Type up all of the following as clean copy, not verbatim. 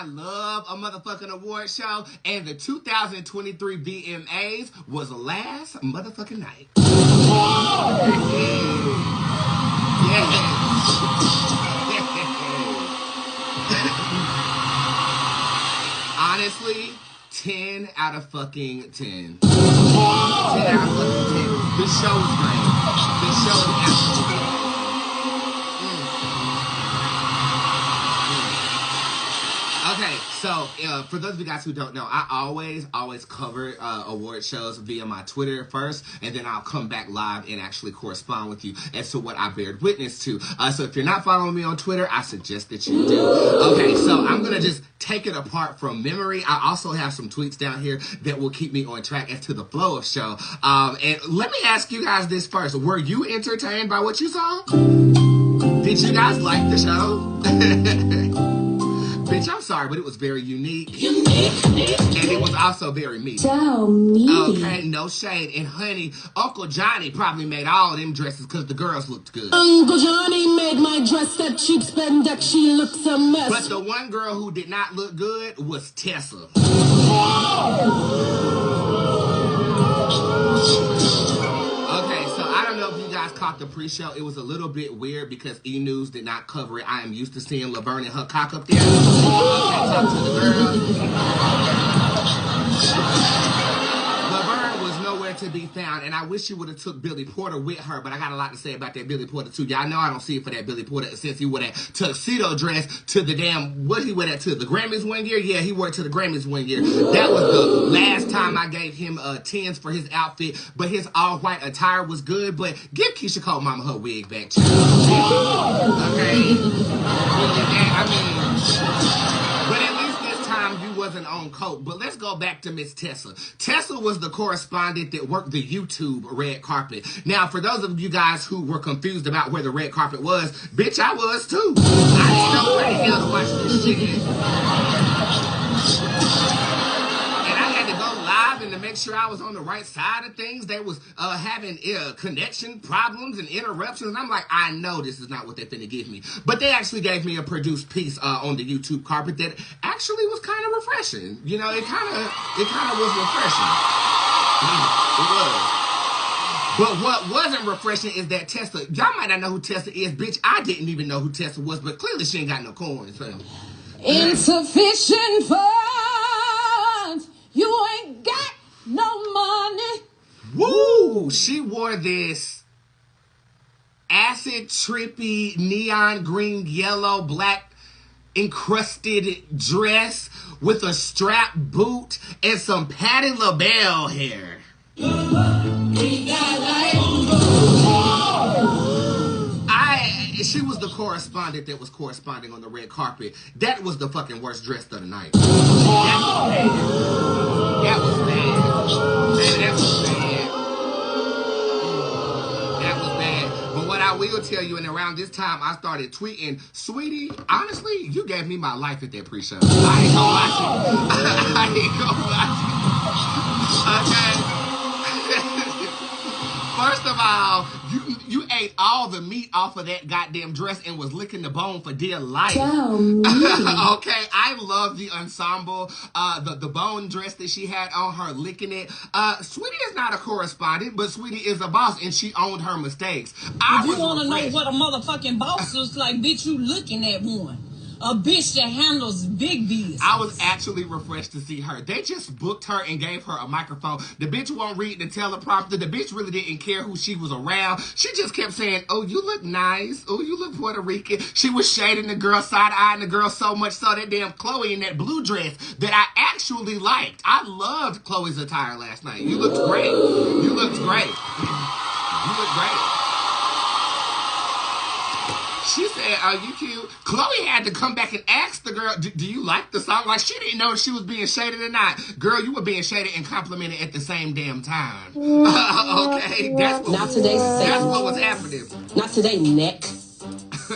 I love a motherfucking award show, and the 2023 VMAs was last motherfucking night. Honestly, 10 out of fucking 10. 10 out of fucking 10. The show is great. The show is absolutely great. Okay, so for those of you guys who don't know, I always cover award shows via my Twitter first, and then I'll come back live and actually correspond with you as to what I bared witness to. So if you're not following me on Twitter, I suggest that you do. Okay, so I'm going to just take it apart from memory. I also have some tweets down here that will keep me on track as to the flow of show. And let me ask you guys this first. Were you entertained by what you saw? Did you guys like the show? Bitch, I'm sorry, but it was very unique. And it was also very meaty. So meaty. Okay, no shade. And honey, Uncle Johnny probably made all of them dresses because the girls looked good. Uncle Johnny made my dress that cheap spandex. She looks a mess. But the one girl who did not look good was Tessa. Okay, so I don't know if you guys caught the pre-show. It was a little bit weird because E-News did not cover it. I am used to seeing Laverne and her cock up there. Talk to the girls. Laverne was nowhere to be found, and I wish she would have took Billy Porter with her, but I got a lot to say about that Billy Porter too. Y'all know I don't see it for that Billy Porter since he wore that tuxedo dress to the damn, what he wore that to? The Grammys one year? Yeah, he wore it to the Grammys one year. That was the last time I gave him 10s for his outfit, but his all-white attire was good, but give Keisha Cole Mama her wig back, child. Okay? I mean, but at least this time you wasn't on coke. But let's go back to Miss Tessa. Tessa was the correspondent that worked the YouTube red carpet. Now, for those of you guys who were confused about where the red carpet was, bitch, I was too. I didn't know where the hell to watch this shit. And I had to go live and to make sure I was on the right side of things. They was having connection problems and interruptions. And I'm like, I know this is not what they're finna give me. But they actually gave me a produced piece on the YouTube carpet that actually was kind of refreshing. You know, it kind of was refreshing. It was. But what wasn't refreshing is that Tessa, y'all might not know who Tessa is, bitch. I didn't even know who Tessa was, but clearly she ain't got no coins. Insufficient funds. You ain't got no money. Woo! She wore this acid trippy neon green, yellow, black encrusted dress with a strap boot and some Patti LaBelle hair. She was the correspondent that was corresponding on the red carpet. That was the fucking worst dress of the night. That was bad. That was bad. But what I will tell you, and around this time, I started tweeting, sweetie, honestly, you gave me my life at that pre-show. I ain't gonna lie to you. Okay? First of all, you ate all the meat off of that goddamn dress and was licking the bone for dear life. Okay, I love the ensemble, the bone dress that she had on her, licking it. Sweetie is not a correspondent, but Sweetie is a boss, and she owned her mistakes. If you want to know what a motherfucking boss looks like, bitch, you looking at one. A bitch that handles big business. I was actually refreshed to see her. They just booked her and gave her a microphone. The bitch won't read the teleprompter. The bitch really didn't care who she was around. She just kept saying, oh, you look nice. Oh, you look Puerto Rican. She was shading the girl, side-eyeing the girl so much so that damn Chloe in that blue dress that I actually liked. I loved Chloe's attire last night. You looked great. You looked great. You looked great. She said, are you cute? Chloe had to come back and ask the girl, do you like the song? Like, she didn't know if she was being shaded or not. Girl, you were being shaded and complimented at the same damn time. Okay? That's what was happening. Not today, neck.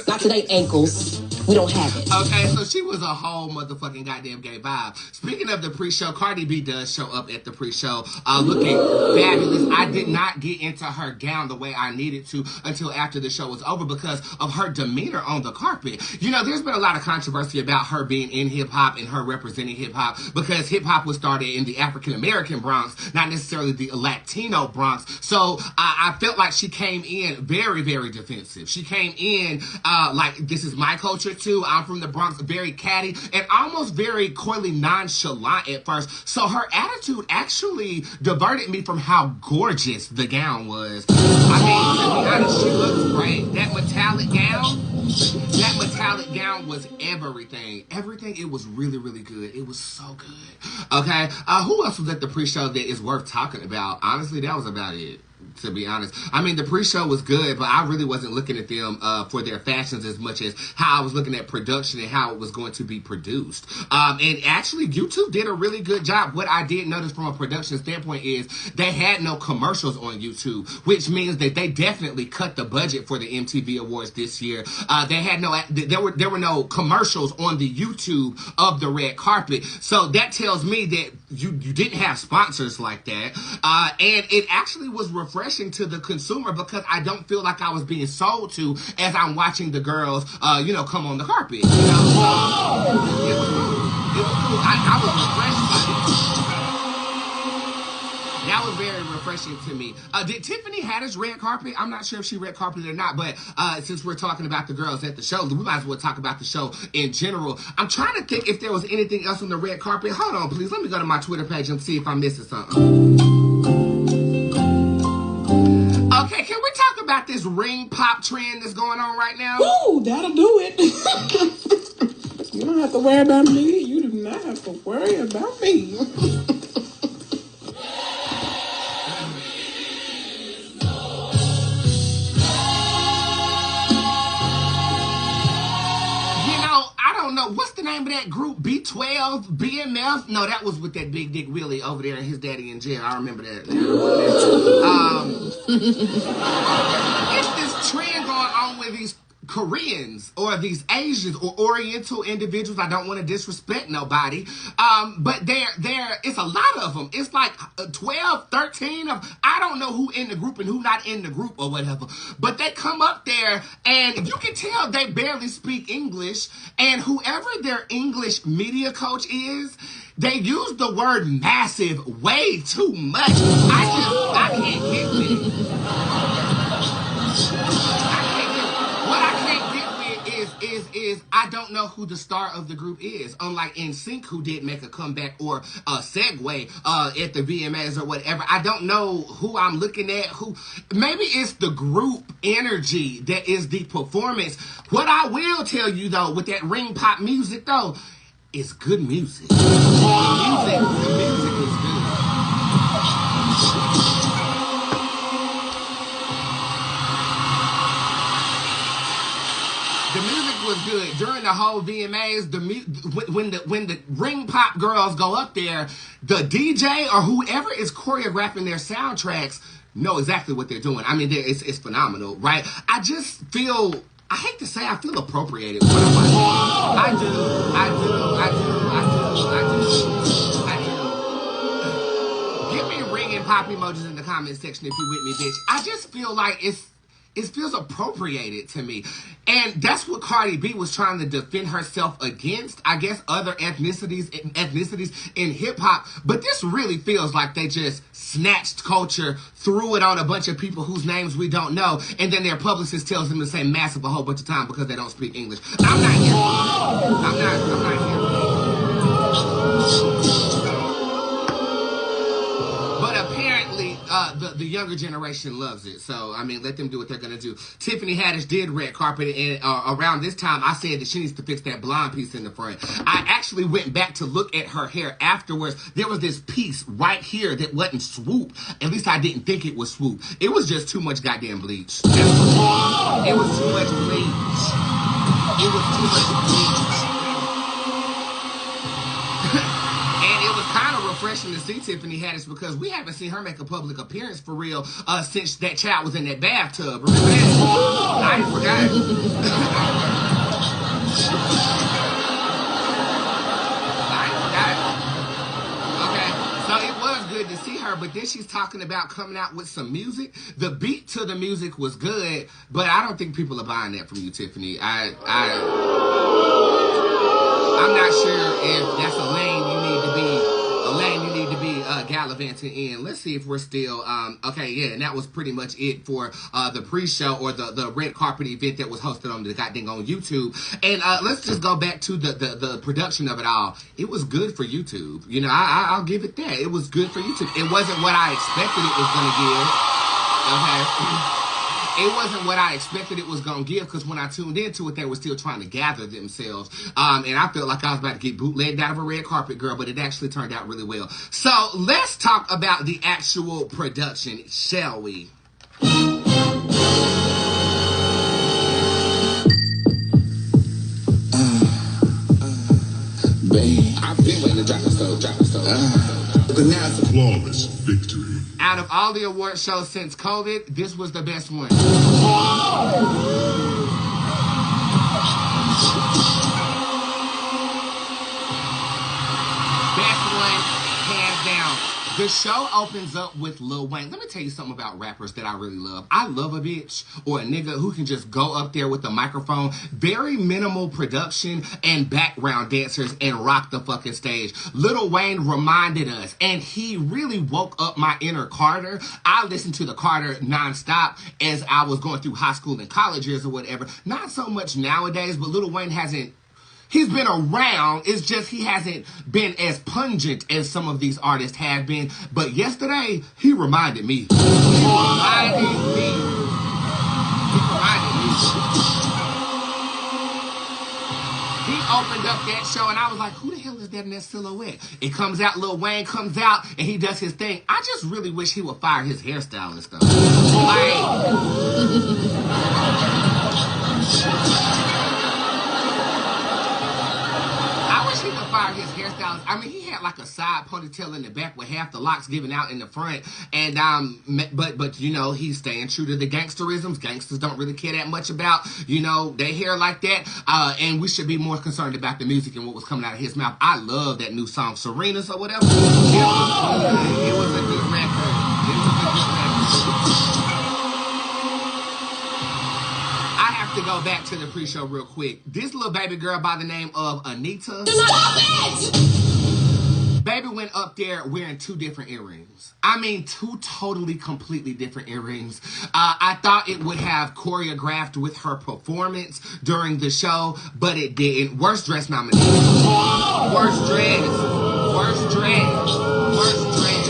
Not today, ankles. We don't have it. Okay, so she was a whole motherfucking goddamn gay vibe. Speaking of the pre-show, Cardi B does show up at the pre-show looking fabulous. I did not get into her gown the way I needed to until after the show was over because of her demeanor on the carpet. You know, there's been a lot of controversy about her being in hip-hop and her representing hip-hop because hip-hop was started in the African-American Bronx, not necessarily the Latino Bronx. So I felt like she came in very, very defensive. She came in like, this is my culture too. I'm from the Bronx, very catty and almost very coyly nonchalant at first. So her attitude actually diverted me from how gorgeous the gown was. I mean, to be honest, she looks great. That metallic gown was everything. Everything, it was really, really good. It was so good. Okay, who else was at the pre-show that is worth talking about? Honestly, that was about it, to be honest. I mean, the pre-show was good, but I really wasn't looking at them for their fashions as much as how I was looking at production and how it was going to be produced. And actually, YouTube did a really good job. What I did notice from a production standpoint is they had no commercials on YouTube, which means that they definitely cut the budget for the MTV Awards this year. They had there were no commercials on the YouTube of the red carpet. So that tells me that you didn't have sponsors like that. And it actually was refreshing to the consumer because I don't feel like I was being sold to as I'm watching the girls, come on the carpet. You know, so it was cool. I was refreshed by it. That was very refreshing to me. Did Tiffany Haddish red carpet? I'm not sure if she red carpeted or not, but since we're talking about the girls at the show, we might as well talk about the show in general. I'm trying to think if there was anything else on the red carpet. Hold on, please. Let me go to my Twitter page and see if I'm missing something. Okay, can we talk about this ring pop trend that's going on right now? Ooh, that'll do it. You don't have to worry about me. You do not have to worry about me. What's the name of that group? B12? BMF? No, that was with that Big Dick Willie over there and his daddy in jail. I remember that. It's this trend going on with these Koreans or these Asians or Oriental individuals. I don't want to disrespect nobody. But it's a lot of them. It's like 12, 13 of, I don't know who in the group and who not in the group or whatever. But they come up there and you can tell they barely speak English. And whoever their English media coach is, they use the word massive way too much. I can't get with it. Is I don't know who the star of the group is. Unlike NSYNC, who did make a comeback or a segue at the VMAs or whatever. I don't know who I'm looking at. Who maybe it's the group energy that is the performance. What I will tell you though, with that ring pop music though, it's good music. The music is good. The music was good during the whole VMAs. When the ring pop girls go up there, the DJ or whoever is choreographing their soundtracks know exactly what they're doing. I mean, it's phenomenal, right? I just feel, I hate to say, I feel appropriated when I'm watching. I do. Give me ring and pop emojis in the comment section if you with me, bitch. I just feel like it feels appropriated to me. And that's what Cardi B was trying to defend herself against, I guess, other ethnicities in hip-hop. But this really feels like they just snatched culture, threw it on a bunch of people whose names we don't know, and then their publicist tells them to say massive a whole bunch of times because they don't speak English. I'm not here for it. I'm not here for it. But apparently, the younger generation loves it. So, I mean, let them do what they're going to do. Tiffany Haddish did red carpet, and around this time, I said that she needs to fix that blonde piece in the front. I actually went back to look at her hair afterwards. There was this piece right here that wasn't swoop. At least I didn't think it was swoop. It was just too much goddamn bleach. It was too much bleach. It was too much bleach. And it was kind of refreshing to see Tiffany Haddish because we haven't seen her make a public appearance for real since that child was in that bathtub. Remember that? I forgot. Okay, so it was good to see her, but then she's talking about coming out with some music. The beat to the music was good, but I don't think people are buying that from you, Tiffany. I'm not sure if that's a lane you need to be gallivanting in. Let's see if we're still okay. Yeah, and that was pretty much it for the pre-show or the red carpet event that was hosted on the goddamn on YouTube. And let's just go back to the production of it all. It was good for YouTube. You know, I'll give it that. It was good for YouTube. It wasn't what I expected it was gonna give. Okay. It wasn't what I expected it was going to give, because when I tuned into it, they were still trying to gather themselves. And I felt like I was about to get bootlegged out of a red carpet, girl, but it actually turned out really well. So let's talk about the actual production, shall we? Babe, I've been waiting to drop the stove. But now it's a flawless victory. Out of all the award shows since COVID, this was the best one. Best one, hands down. The show opens up with Lil Wayne. Let me tell you something about rappers that I really love. I love a bitch or a nigga who can just go up there with the microphone, very minimal production and background dancers, and rock the fucking stage. Lil Wayne reminded us, and he really woke up my inner Carter. I listened to the Carter nonstop as I was going through high school and college years or whatever. Not so much nowadays, but Lil Wayne hasn't. He's been around, it's just he hasn't been as pungent as some of these artists have been. But yesterday, he reminded me. He opened up that show, and I was like, who the hell is that in that silhouette? It comes out, Lil Wayne comes out, and he does his thing. I just really wish he would fire his hairstylist, though. He could fire his hairstylist. I mean, he had like a side ponytail in the back with half the locks giving out in the front. And but you know, he's staying true to the gangsterisms. Gangsters don't really care that much about, you know, their hair like that. And we should be more concerned about the music and what was coming out of his mouth. I love that new song, Serenas or whatever. It was good. It was a good record. To go back to the pre-show real quick. This little baby girl by the name of Anita. Stop it! Baby went up there wearing 2 different earrings. I mean, 2 totally, completely different earrings. I thought it would have choreographed with her performance during the show, but it didn't. Worst dress nomination. Worst dress. Worst dress. Worst dress.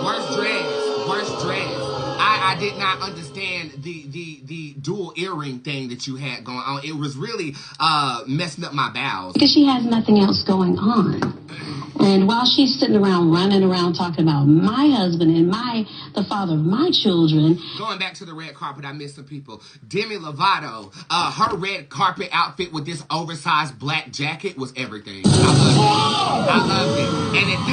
Worst dress. Worst dress. I did not understand the dual earring thing that you had going on. It was really messing up my bowels. Because she has nothing else going on. And while she's sitting around running around talking about my husband and the father of my children. Going back to the red carpet, I missed some people. Demi Lovato, her red carpet outfit with this oversized black jacket was everything. I loved it. And at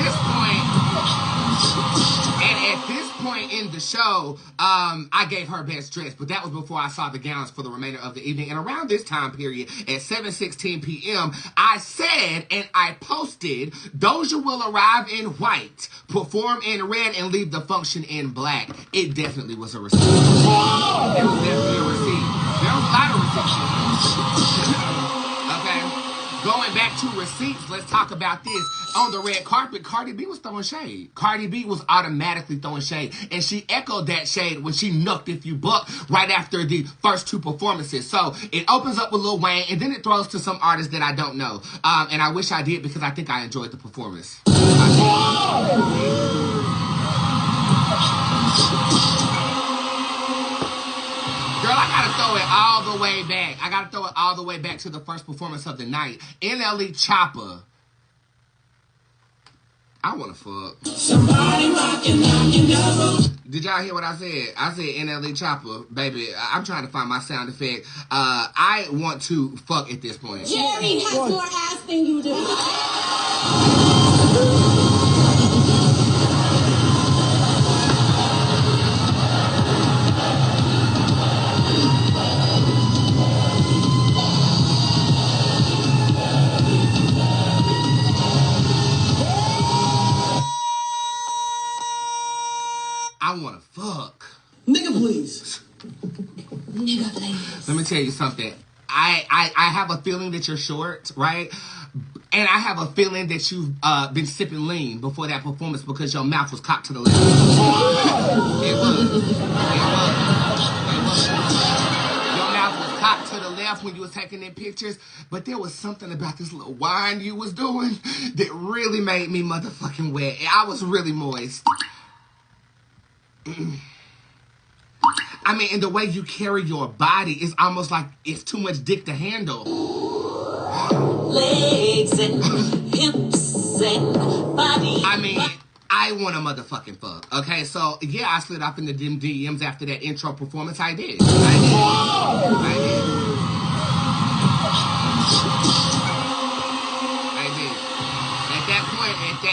this point in the show, I gave her best dress, but that was before I saw the gowns for the remainder of the evening. And around this time period, at 7:16 p.m., I said and I posted, Doja will arrive in white, perform in red, and leave the function in black. It definitely was a receipt. It was definitely a receipt. There was a lot of receipts. Okay. Going back to receipts, let's talk about this. On the red carpet, Cardi B was throwing shade. Cardi B was automatically throwing shade. And she echoed that shade when she knucked If You Buck right after the first 2 performances. So it opens up with Lil Wayne, and then it throws to some artists that I don't know. And I wish I did, because I think I enjoyed the performance. Girl, I gotta throw it all the way back. I gotta throw it all the way back to the first performance of the night. NLE Choppa. I wanna fuck. Somebody rockin' double. Did y'all hear what I said? I said NLE Choppa. Baby, I'm trying to find my sound effect. I want to fuck at this point. Jerry has more ass than you do. I want to fuck. Nigga, please. Nigga, please. Let me tell you something. I have a feeling that you're short, right? And I have a feeling that you've been sipping lean before that performance because your mouth was cocked to the left. It was. Your mouth was cocked to the left when you was taking them pictures, but there was something about this little wine you was doing that really made me motherfucking wet. I was really moist. I mean, and the way you carry your body is almost like it's too much dick to handle. Legs and hips and body. I mean, I want a motherfucking fuck. Okay, so yeah, I slid off into them DMs after that intro performance. I did.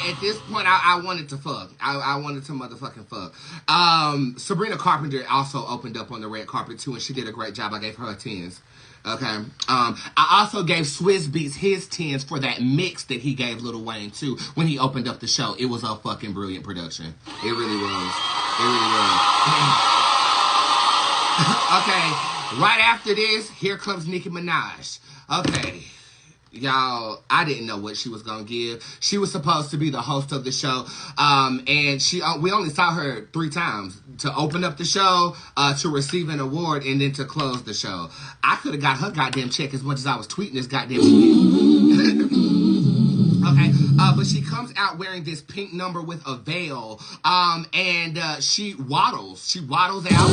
At this point, I wanted to fuck. I wanted to motherfucking fuck. Sabrina Carpenter also opened up on the red carpet too, and she did a great job. I gave her a 10s. Okay. I also gave Swizz Beatz his 10s for that mix that he gave Lil Wayne too when he opened up the show. It was a fucking brilliant production. It really was. Okay. Right after this, here comes Nicki Minaj. Okay. Y'all, I didn't know what she was gonna give. She was supposed to be the host of the show, and we only saw her 3 times: to open up the show, to receive an award, and then to close the show. I could have got her goddamn check as much as I was tweeting this goddamn weekend. Okay, but she comes out wearing this pink number with a veil, and she waddles. She waddles out.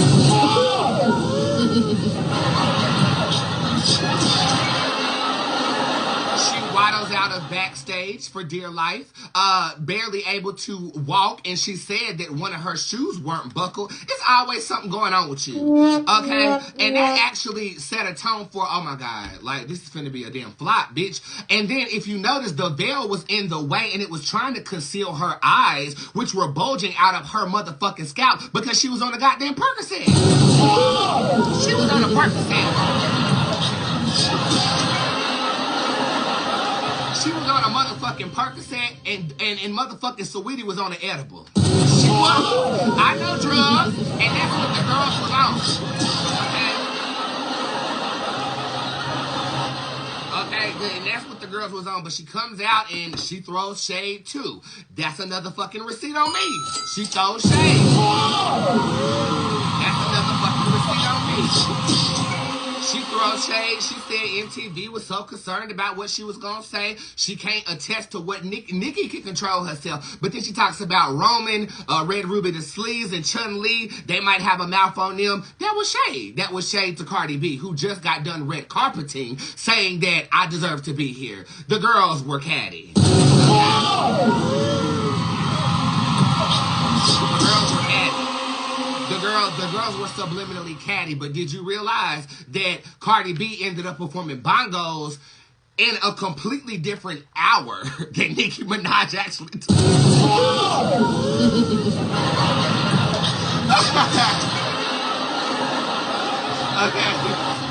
Waddles out of backstage for dear life, barely able to walk, and she said that one of her shoes weren't buckled. It's always something going on with you, okay? And that actually set a tone for, oh my God, like, this is finna be a damn flop, bitch. And then, if you notice, the veil was in the way, and it was trying to conceal her eyes, which were bulging out of her motherfucking scalp, because she was on a goddamn Percocet. She was on a Percocet. She was on a motherfucking Percocet, and motherfucking Saweetie was on an edible. She was. I know drugs, and that's what the girls was on. Okay, good, and that's what the girls was on. But she comes out and she throws shade too. That's another fucking receipt on me. She throws shade. That's another fucking receipt on me. She throws shade. She said MTV was so concerned about what she was going to say. She can't attest to what Nicki can control herself. But then she talks about Roman, Red Ruby the Sleeves, and Chun-Li. They might have a mouth on them. That was shade. That was shade to Cardi B, who just got done red carpeting, saying that I deserve to be here. The girls were catty. The girls were subliminally catty, but did you realize that Cardi B ended up performing bongos in a completely different hour than Nicki Minaj actually did?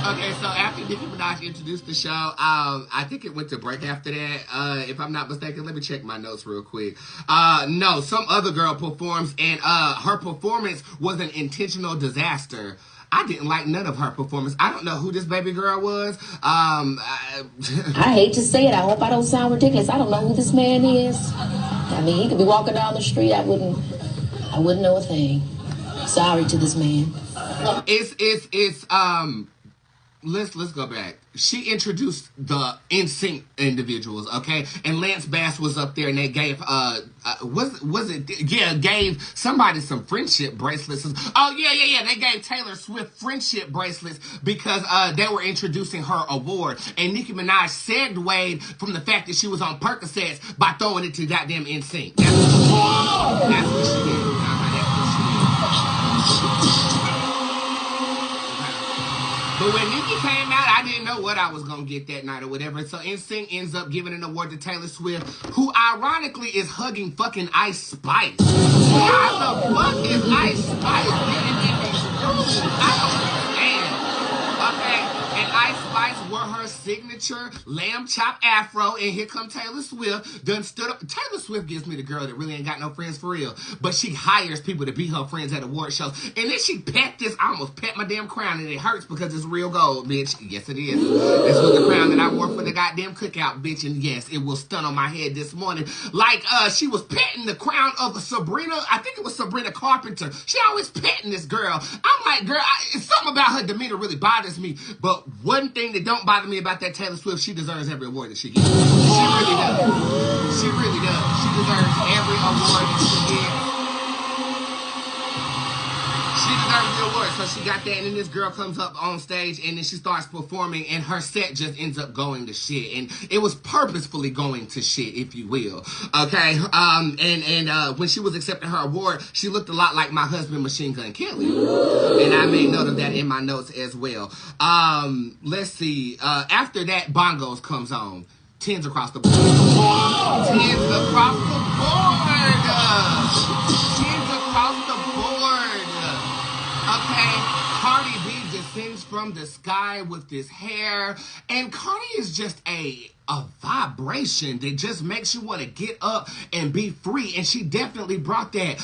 Okay, so after Nicki Minaj introduced the show, I think it went to break after that. If I'm not mistaken, let me check my notes real quick. No, some other girl performs, and her performance was an intentional disaster. I didn't like none of her performance. I don't know who this baby girl was. I hate to say it. I hope I don't sound ridiculous. I don't know who this man is. I mean, he could be walking down the street. I wouldn't know a thing. Sorry to this man. Let's go back. She introduced the NSYNC individuals, okay? And Lance Bass was up there, and they gave gave somebody some friendship bracelets. Oh yeah. They gave Taylor Swift friendship bracelets because they were introducing her award. And Nicki Minaj segued from the fact that she was on Percocets by throwing it to goddamn NSYNC. That's what she did. But when Nicki came out, I didn't know what I was going to get that night or whatever. So NSYNC ends up giving an award to Taylor Swift, who ironically is hugging fucking Ice Spice. How the fuck is Ice Spice getting in these rooms? I don't understand. Okay, and Ice Spice wore her signature lamb chop afro, and here come Taylor Swift. Done stood up. Taylor Swift gives me the girl that really ain't got no friends for real, but she hires people to be her friends at award shows. And then she pet this. I almost pet my damn crown, and it hurts because it's real gold, bitch. Yes, it is. This was the crown that I wore for the goddamn cookout, bitch. And yes, it will stun on my head this morning. Like she was petting the crown of Sabrina. I think it was Sabrina Carpenter. She always petting this girl. I'm like, girl, it's something about her demeanor really bothers me. But one thing that don't bother me about that Taylor Swift, she deserves every award that she gets. She really does. She really does. She deserves every award that she gets. She deserves the award. So she got that, and then this girl comes up on stage, and then she starts performing, and her set just ends up going to shit. And it was purposefully going to shit, if you will. Okay? And when she was accepting her award, she looked a lot like my husband, Machine Gun Kelly. And I made note of that in my notes as well. Let's see. After that, Bongos comes on. Tens across the board. Tens across the board. Tens across the board. Okay, Cardi B descends from the sky with this hair, and Cardi is just a vibration that just makes you want to get up and be free, and she definitely brought that.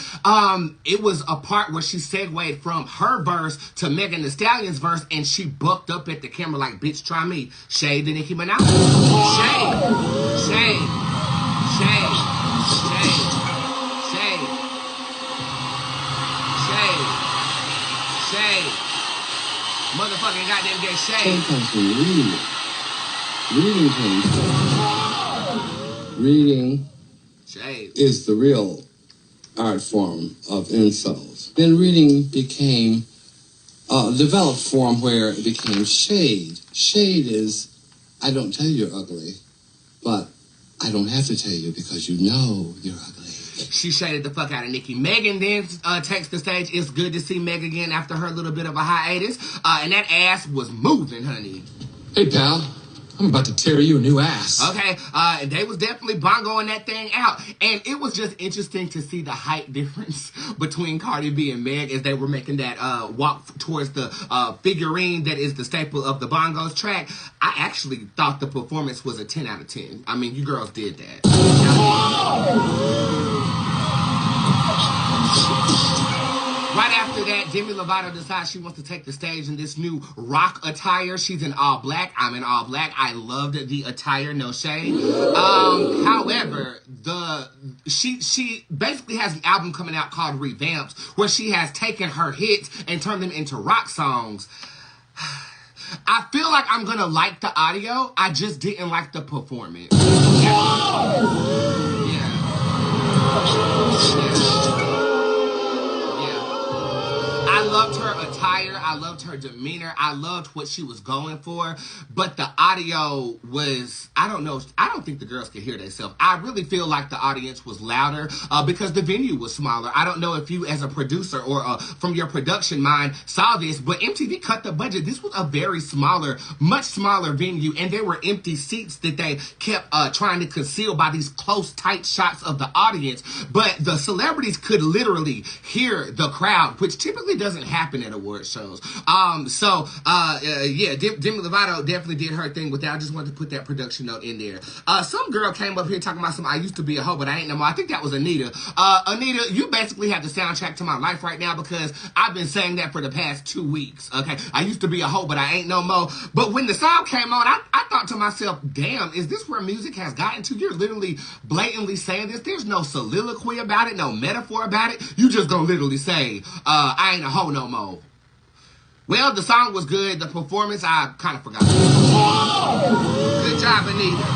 It was a part where she segued from her verse to Megan Thee Stallion's verse, and she bucked up at the camera like, bitch, try me. Shade to Nicki Minaj. Shade. Shade. Shade. Shade. Shade. Shade. Shade. Motherfucking goddamn gay shade. Comes from reading. Reading shade is the real art form of insults. Then reading became a developed form where it became shade. Shade is, I don't tell you you're ugly, but I don't have to tell you because you know you're ugly. She shaded the fuck out of Nicki. Megan then takes the stage. It's good to see Meg again after her little bit of a hiatus. And that ass was moving, honey. Hey, pal. I'm about to tear you a new ass. Okay, they was definitely bongoing that thing out. And it was just interesting to see the height difference between Cardi B and Meg as they were making that walk towards the figurine that is the staple of the Bongos track. I actually thought the performance was a 10 out of 10. I mean, you girls did that. Right after that, Demi Lovato decides she wants to take the stage in this new rock attire. She's in all black. I'm in all black. I loved the attire, no shade. However, she basically has an album coming out called Revamps, where she has taken her hits and turned them into rock songs. I feel like I'm gonna like the audio. I just didn't like the performance. I loved her attire. I loved her demeanor. I loved what she was going for. But the audio was, I don't know. I don't think the girls could hear themselves. I really feel like the audience was louder because the venue was smaller. I don't know if you as a producer or from your production mind saw this, but MTV cut the budget. This was a very smaller, much smaller venue, and there were empty seats that they kept trying to conceal by these close, tight shots of the audience. But the celebrities could literally hear the crowd, which typically doesn't happen at award shows. Demi Lovato definitely did her thing with that. I just wanted to put that production note in there. Some girl came up here talking about I used to be a hoe, but I ain't no more. I think that was Anita. Anita, you basically have the soundtrack to my life right now because I've been saying that for the past 2 weeks. Okay, I used to be a hoe, but I ain't no more. But when the song came on, I thought to myself, damn, is this where music has gotten to? You're literally blatantly saying this. There's no soliloquy about it, no metaphor about it. You just gonna literally say, I ain't a hoe no more. Well, the song was good. The performance, I kind of forgot. Good job, Anita.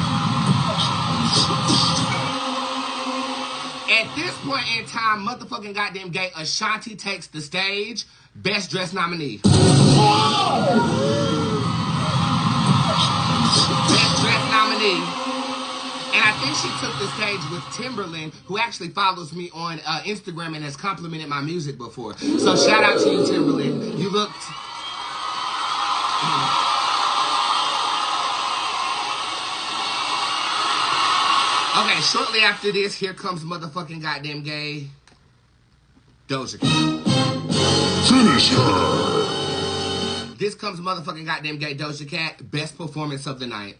At this point in time, motherfucking goddamn gay, Ashanti takes the stage. Best dressed nominee. Best dressed nominee. And I think she took the stage with Timberland, who actually follows me on Instagram and has complimented my music before. So shout out to you, Timberland. You looked... Okay, shortly after this, here comes motherfucking goddamn gay Doja Cat. Finish her. this comes motherfucking goddamn gay Doja Cat. Best performance of the night.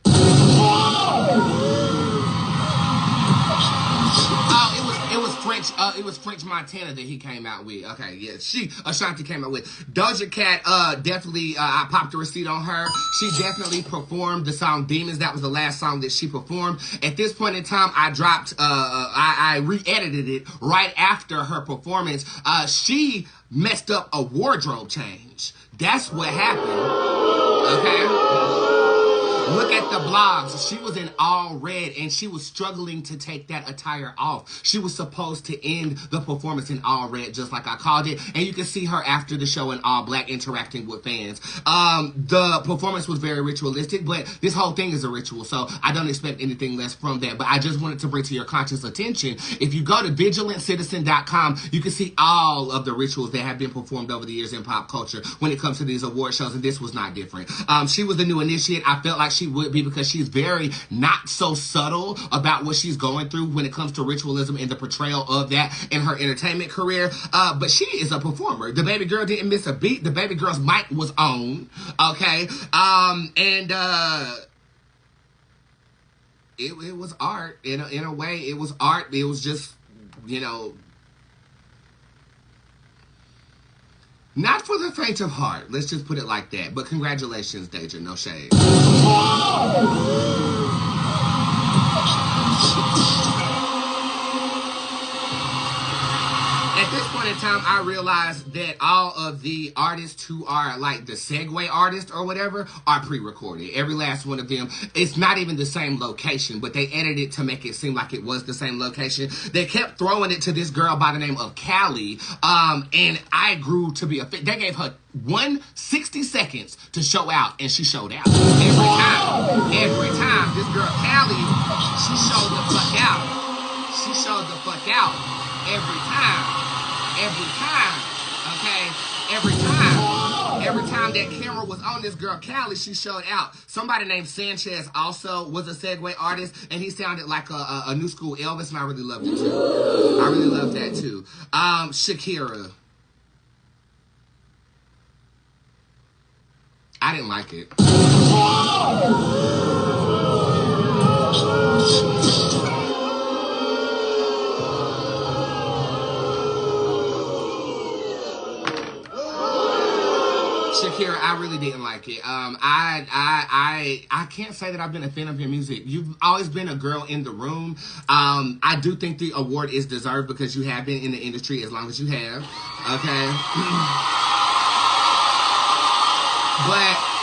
Oh, it was French. It was French Montana that he came out with. Okay, yeah, Ashanti came out with. Doja Cat. Definitely. I popped a receipt on her. She definitely performed the song "Demons." That was the last song that she performed. At this point in time, I dropped. I re-edited it right after her performance. She messed up a wardrobe change. That's what happened. Okay. Look at the blogs. She was in all red and she was struggling to take that attire off. She was supposed to end the performance in all red, just like I called it. And you can see her after the show in all black interacting with fans. The performance was very ritualistic, but this whole thing is a ritual, so I don't expect anything less from that. But I just wanted to bring to your conscious attention, if you go to vigilanttcitizen.com, you can see all of the rituals that have been performed over the years in pop culture when it comes to these award shows, and this was not different. She was the new initiate. I felt like she would be because she's very not so subtle about what she's going through when it comes to ritualism and the portrayal of that in her entertainment career. But she is a performer. The baby girl didn't miss a beat. The baby girl's mic was on. Okay. It was art. In a way, it was art. It was just, not for the faint of heart. Let's just put it like that. But congratulations, Deja. No shade. At this point in time, I realized that all of the artists who are like the segue artists or whatever are pre-recorded. Every last one of them. It's not even the same location, but they edited it to make it seem like it was the same location. They kept throwing it to this girl by the name of Callie, and I grew to be a fit. They gave her 160 seconds to show out, and she showed out. Every time, this girl Callie, she showed the fuck out. She showed the fuck out. Every time, okay? Every time that camera was on this girl, Callie, she showed out. Somebody named Sanchez also was a segue artist, and he sounded like a new school Elvis, and I really loved it too. I really loved that too. Shakira. I didn't like it. Shakira, I really didn't like it. I can't say that I've been a fan of your music. You've always been a girl in the room. I do think the award is deserved because you have been in the industry as long as you have. Okay.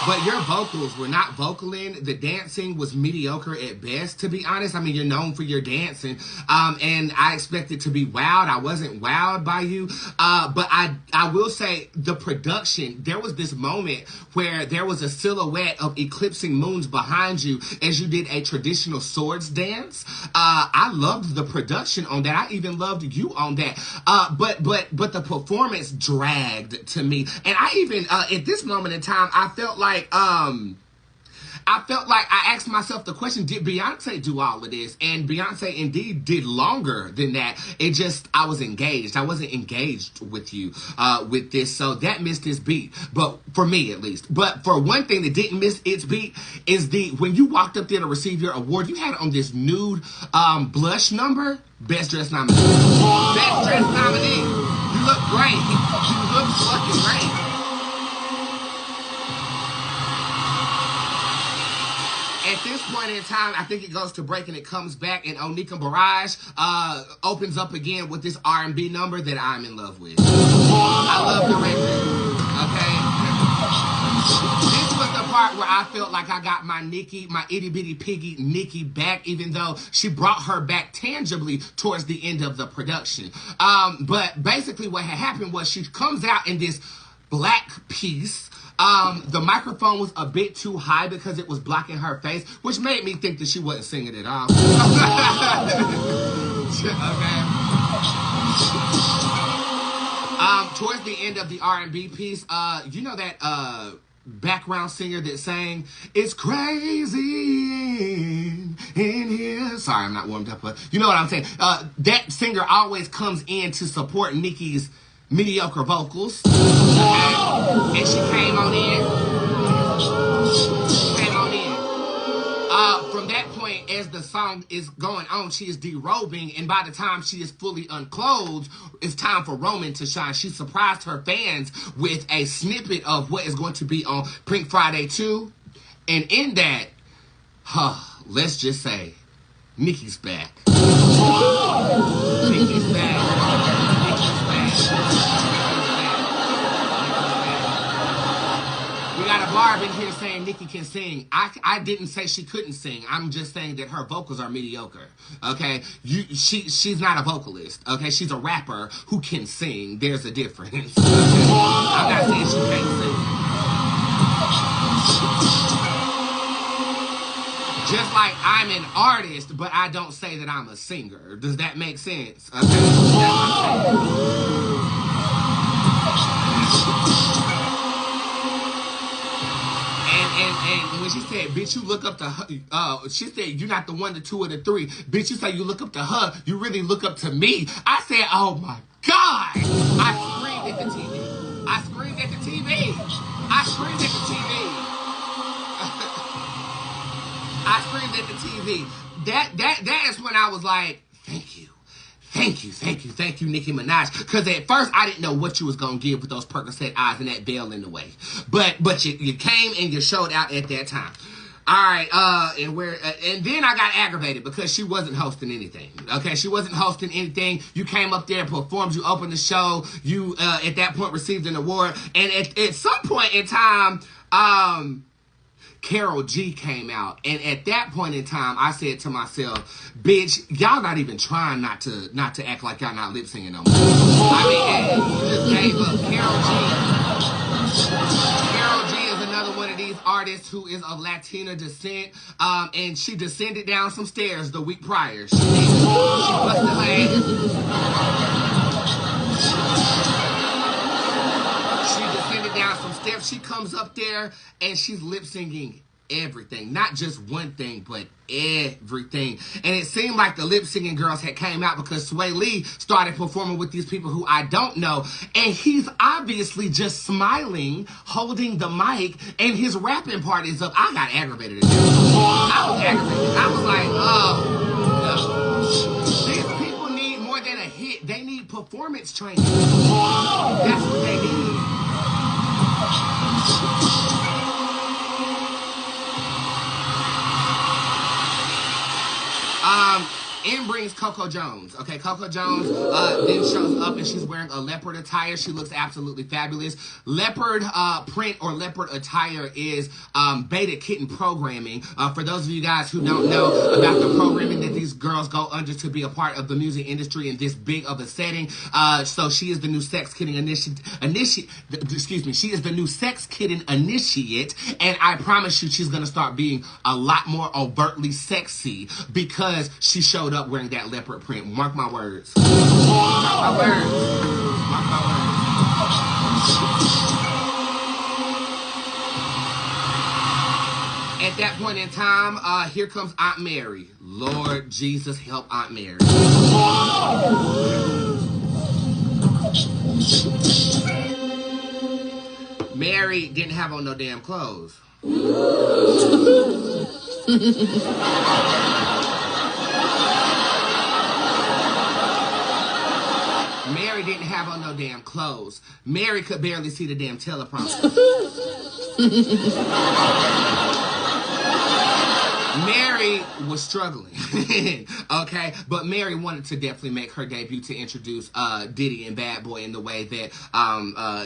But your vocals were not vocaling. The dancing was mediocre at best, to be honest. I mean, you're known for your dancing. And I expected to be wowed. I wasn't wowed by you. But I will say the production, there was this moment where there was a silhouette of eclipsing moons behind you as you did a traditional swords dance. I loved the production on that. I even loved you on that. But the performance dragged to me. And I even, at this moment in time, I felt like I asked myself the question, did Beyonce do all of this? And Beyonce indeed did longer than that. I was engaged. I wasn't engaged with you with this. So that missed its beat. But for me at least. But for one thing that didn't miss its beat is when you walked up there to receive your award, you had on this nude blush number. Best dressed nominee. Best dressed nominee. You look great. You look fucking great. At this point in time, I think it goes to break and it comes back, and Onika Barrage opens up again with this R&B number that I'm in love with. I love the record, okay? This was the part where I felt like I got my itty bitty piggy Nikki back, even though she brought her back tangibly towards the end of the production. But basically what had happened was she comes out in this black piece. The microphone was a bit too high because it was blocking her face, which made me think that she wasn't singing at all. Okay. Towards the end of the R&B piece, you know that background singer that sang "It's Crazy in Here"? Sorry, I'm not warmed up, but you know what I'm saying. That singer always comes in to support Nikki's mediocre vocals. Okay? And she came on in. From that point, as the song is going on, she is derobing, and by the time she is fully unclothed, it's time for Roman to shine. She surprised her fans with a snippet of what is going to be on Pink Friday 2, and in that, let's just say, Nicki's back. Nicki's back. Nicki's back. We got a Barb in here saying Nicki can sing. I didn't say she couldn't sing. I'm just saying that her vocals are mediocre. Okay? She's not a vocalist. Okay? She's a rapper who can sing. There's a difference. Okay? I'm not saying she can't sing. Just like I'm an artist, but I don't say that I'm a singer. Does that make sense? Okay? That's what I'm saying. And when she said, bitch, you look up to her, she said, you're not the one, the two, or the three. Bitch, you say you look up to her, you really look up to me. I said, oh my God. I screamed at the TV. I screamed at the TV. I screamed at the TV. I screamed at the TV. That is when I was like, thank you. Thank you, Nicki Minaj. Because at first, I didn't know what you was going to give with those Percocet eyes and that veil in the way. But you came and you showed out at that time. All right, and then I got aggravated because she wasn't hosting anything. Okay, she wasn't hosting anything. You came up there and performed. You opened the show. You, at that point, received an award. And at some point in time, Karol G came out, and at that point in time, I said to myself, "Bitch, y'all not even trying not to act like y'all not lip singing no more." I mean, you just gave up. Karol G is another one of these artists who is of Latina descent, and she descended down some stairs the week prior. She busted her ass. Down some steps, she comes up there and she's lip singing everything, not just one thing, but everything. And it seemed like the lip singing girls had came out because Sway Lee started performing with these people who I don't know, and he's obviously just smiling, holding the mic, and his rapping part is up. I got aggravated at that. I was aggravated. I was like, oh no. These people need more than a hit. They need performance training. That's what they need. In brings Coco Jones. Okay, Coco Jones then shows up and she's wearing a leopard attire. She looks absolutely fabulous. Leopard print or leopard attire is beta kitten programming. For those of you guys who don't know about the programming that these girls go under to be a part of the music industry in this big of a setting. So she is the new sex kitten she is the new sex kitten initiate, and I promise you she's gonna start being a lot more overtly sexy because she showed up wearing that leopard print. Mark my words. Mark my words. Mark my words. At that point in time, here comes Aunt Mary. Lord Jesus, help Aunt Mary. Mary didn't have on no damn clothes. Mary didn't have on no damn clothes. Mary could barely see the damn teleprompter. Mary was struggling, okay? But Mary wanted to definitely make her debut to introduce Diddy and Bad Boy in the way that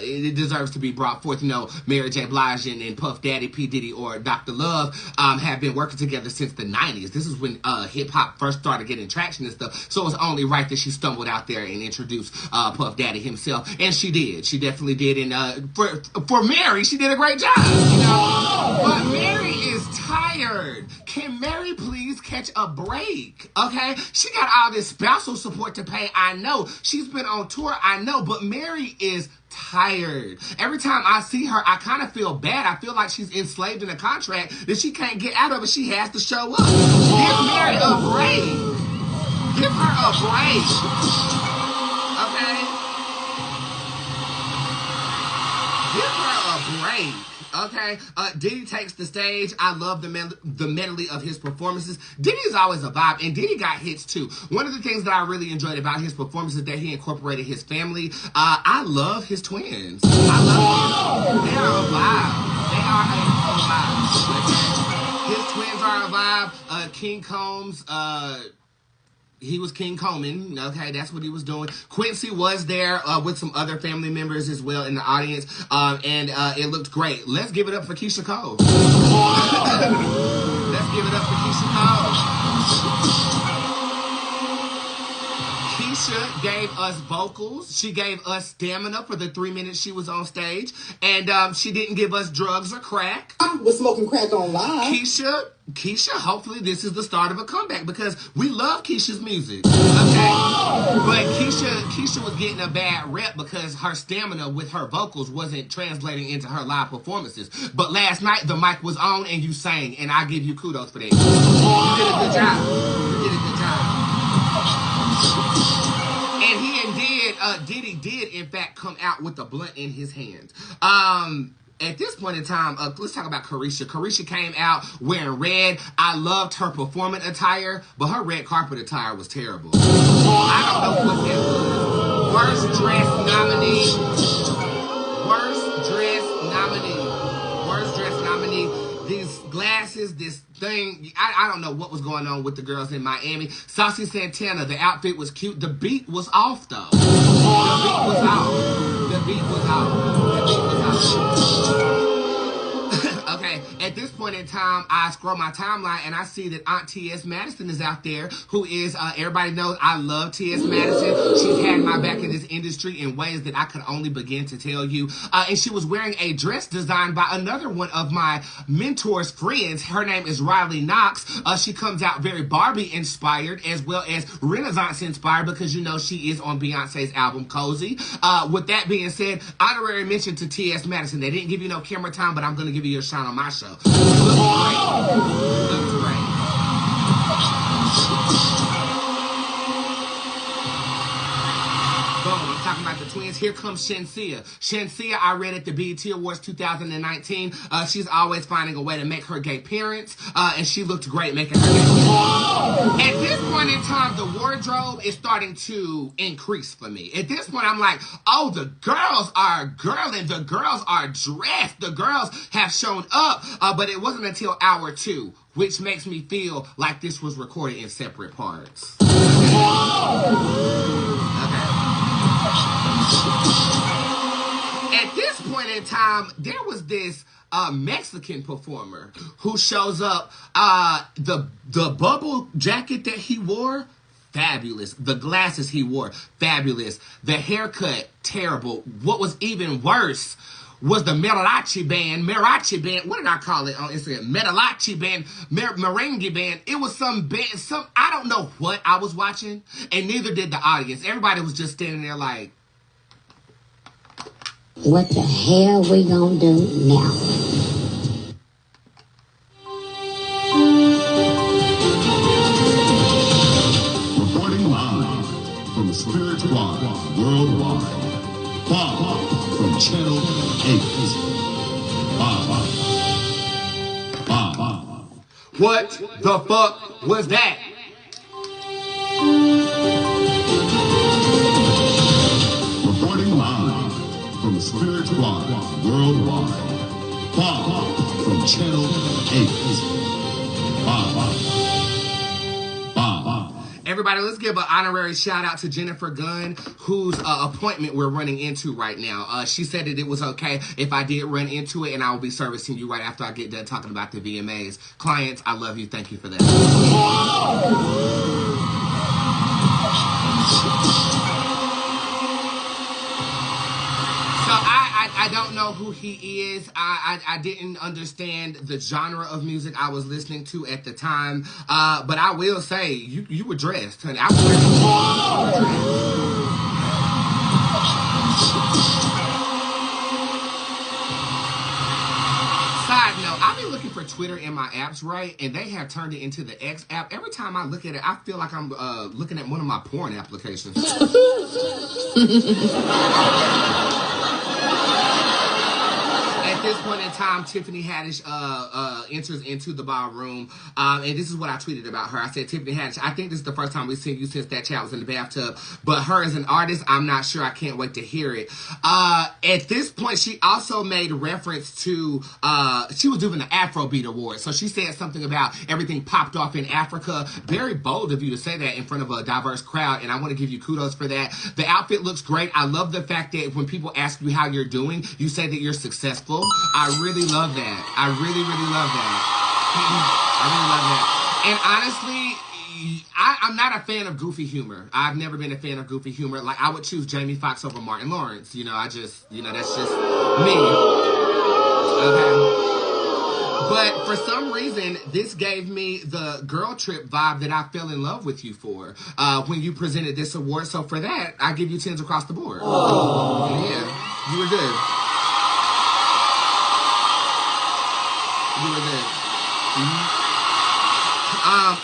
it deserves to be brought forth. You know, Mary J. Blige and Puff Daddy, P. Diddy, or Dr. Love have been working together since the 90s. This is when hip-hop first started getting traction and stuff. So it's only right that she stumbled out there and introduced Puff Daddy himself. And she did. She definitely did. And for Mary, she did a great job, you know? But Mary is tired. Can Mary please catch a break? Okay? She got all this spousal support to pay, I know. She's been on tour, I know. But Mary is tired. Every time I see her, I kind of feel bad. I feel like she's enslaved in a contract that she can't get out of it. She has to show up. Give Mary a break. Give her a break. Okay? Give her a break. Okay, Diddy takes the stage. I love the medley of his performances. Diddy's always a vibe, and Diddy got hits too. One of the things that I really enjoyed about his performance is that he incorporated his family. I love his twins. I love them. They are a vibe. They are a vibe. Okay? His twins are a vibe. King Combs, he was King Coleman, okay, that's what he was doing. Quincy was there with some other family members as well in the audience, and it looked great. Let's give it up for Keisha Cole. Let's give it up for Keisha Cole. Keisha gave us vocals. She gave us stamina for the 3 minutes she was on stage, and she didn't give us drugs or crack. I was smoking crack on live. Keisha, hopefully this is the start of a comeback because we love Keisha's music, okay? But Keisha was getting a bad rep because her stamina with her vocals wasn't translating into her live performances. But last night the mic was on and you sang, and I give you kudos for that. You did a good job. You did a good job. And Diddy did in fact come out with a blunt in his hand. At this point in time, let's talk about Carisha. Carisha came out wearing red. I loved her performance attire, but her red carpet attire was terrible. I don't know what that was. Worst dress nominee. Worst dress nominee. These glasses, this thing, I don't know what was going on with the girls in Miami. Saucy Santana, the outfit was cute. The beat was off, though. The beat was off. Okay, at this point in time, I scroll my timeline and I see that Aunt T.S. Madison is out there, who is, everybody knows I love T.S. Madison. She's had my back in this industry in ways that I could only begin to tell you. And she was wearing a dress designed by another one of my mentor's friends. Her name is Riley Knox. She comes out very Barbie-inspired as well as Renaissance-inspired because, you know, she is on Beyonce's album, Cozy. With that being said, honorary mention to T.S. Madison. They didn't give you no camera time, but I'm going to give you your shine on my show. You look great. You look great. Boom, I'm talking about the twins. Here comes Shenseea. Shenseea, I read at the BET Awards 2019. She's always finding a way to make her gay parents, and she looked great making her gay parents. At this point in time, the wardrobe is starting to increase for me. At this point, I'm like, oh, the girls are girling. The girls are dressed. The girls have shown up, but it wasn't until hour 2, which makes me feel like this was recorded in separate parts. At this point in time, there was this Mexican performer who shows up. The bubble jacket that he wore, fabulous. The glasses he wore, fabulous. The haircut, terrible. What was even worse was the mariachi band. What did I call it on Instagram? Mariachi band, merengue band. It was some band, I don't know what I was watching, and neither did the audience. Everybody was just standing there like, what the hell we gonna do now? Reporting live from Spirit Squad Worldwide. Bob from Channel 8. Bob. What the fuck was that? Reporting live from Spirit Squad Worldwide. Bob from Channel 8. Bob. Everybody, let's give an honorary shout out to Jennifer Gunn, whose appointment we're running into right now. She said that it was okay if I did run into it, and I will be servicing you right after I get done talking about the VMAs. Clients, I love you. Thank you for that. So I don't know who he is. I didn't understand the genre of music I was listening to at the time. But I will say, you were dressed, honey. I was Side note, I've been looking for Twitter in my apps, right? And they have turned it into the X app. Every time I look at it, I feel like I'm looking at one of my porn applications. At this point in time, Tiffany Haddish enters into the ballroom, and this is what I tweeted about her. I said, Tiffany Haddish, I think this is the first time we've seen you since that child was in the bathtub, but her as an artist, I'm not sure. I can't wait to hear it. At this point, she also made reference to, she was doing the Afrobeat Award, so she said something about everything popped off in Africa. Very bold of you to say that in front of a diverse crowd, and I want to give you kudos for that. The outfit looks great. I love the fact that when people ask you how you're doing, you say that you're successful. I really love that. I really, really love that. I really love that. And honestly, I'm not a fan of goofy humor. I've never been a fan of goofy humor. Like, I would choose Jamie Foxx over Martin Lawrence. You know, that's just me. Okay. But for some reason, this gave me the girl trip vibe that I fell in love with you for when you presented this award. So for that, I give you 10s across the board. Oh. Yeah, you were good. You were good. Mm-hmm.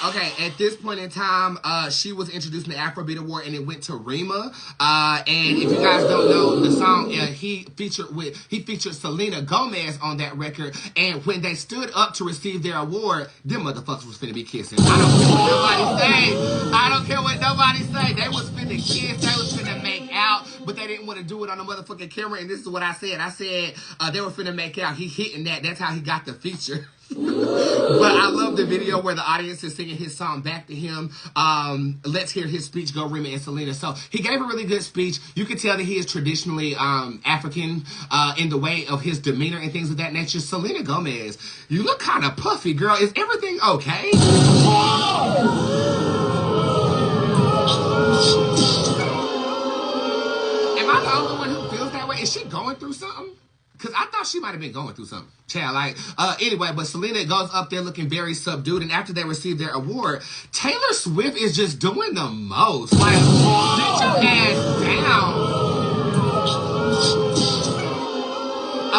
Okay, at this point in time, she was introducing the Afrobeat Award, and it went to Rima. And if you guys don't know the song, he featured Selena Gomez on that record. And when they stood up to receive their award, them motherfuckers was finna be kissing. I don't care what nobody say. They was finna kiss. They was finna make out, but they didn't want to do it on the motherfucking camera. And this is what I said. I said they were finna make out. He hitting that. That's how he got the feature. But I love the video where the audience is singing his song back to him. Let's hear his speech, Go Rima and Selena. So he gave a really good speech. You can tell that he is traditionally African in the way of his demeanor and things of that nature. Selena Gomez, you look kind of puffy, girl. Is everything okay? Am I the only one who feels that way? Is she going through something? Because I thought she might have been going through something. Child, anyway, but Selena goes up there looking very subdued, and after they receive their award, Taylor Swift is just doing the most. Like, sit your ass down.